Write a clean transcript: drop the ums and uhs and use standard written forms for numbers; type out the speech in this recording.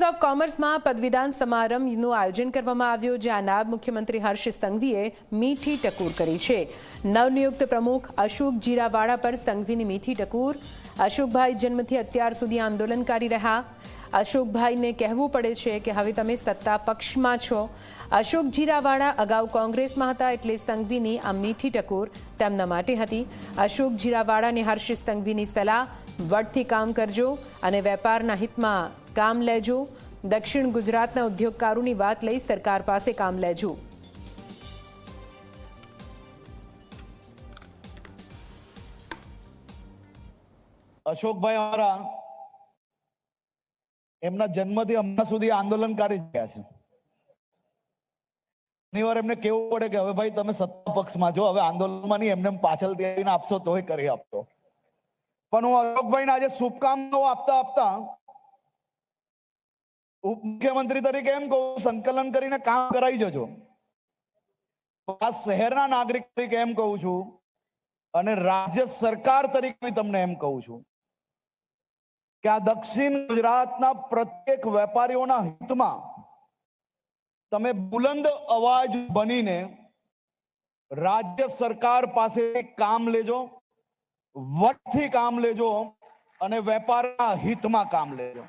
Of કોમર્સમાં પદવીદાન સમારંભનું આયોજન કરવામાં આવ્યું, જ્યાં નાયબ મુખ્યમંત્રી હર્ષ સંઘવીએ મીઠી ટકોર કરી છે। નવનિયુક્ત પ્રમુખ અશોક જીરાવાડા પર સંઘવીની મીઠી ટકોર। અશોકભાઈ જન્મથી અત્યાર સુધી આંદોલનકારી રહ્યા। અશોકભાઈને કહેવું પડે છે કે હવે તમે સત્તા પક્ષમાં છો। અશોક જીરાવાડા અગાઉ કોંગ્રેસમાં હતા, એટલે સંઘવીની આ મીઠી ટકોર તેમના માટે હતી। અશોક જીરાવાડાને હર્ષ સંઘવીની સલાહ, વડથી કામ કરજો અને વેપારના હિતમાં કામ લેજો। દક્ષિણ ગુજરાતના ઉદ્યોગકારોની વાત લઈ સરકાર પાસે કામ લેજો। અશોકભાઈ અમારા એમના જન્મથી હમણાં સુધી આંદોલનકારી થયા છે। ઘણી વાર એમને કેવું પડે કે હવે ભાઈ તમે સત્તા પક્ષમાં છો, હવે આંદોલનમાં નહીં, એમને પાછળથી આવીને આપશો તોય કરી આપતો। પણ હું અશોકભાઈને આજે શુભકામનાઓ આપતા આપતા ઉપમુખ્યમંત્રી તરીકે એમ કહું, સંકલન કરીને કામ કરાવી જજો। આ શહેરના નાગરિક તરીકે એમ કહું છું અને રાજ્ય સરકાર તરીકે તમને એમ કહું છું કે આ દક્ષિણ ગુજરાતના પ્રત્યેક વેપારીઓના હિતમાં તમે બુલંદ અવાજ બનીને રાજ્ય સરકાર પાસે કામ લેજો, વટથી કામ લેજો અને વેપારના હિતમાં કામ લેજો।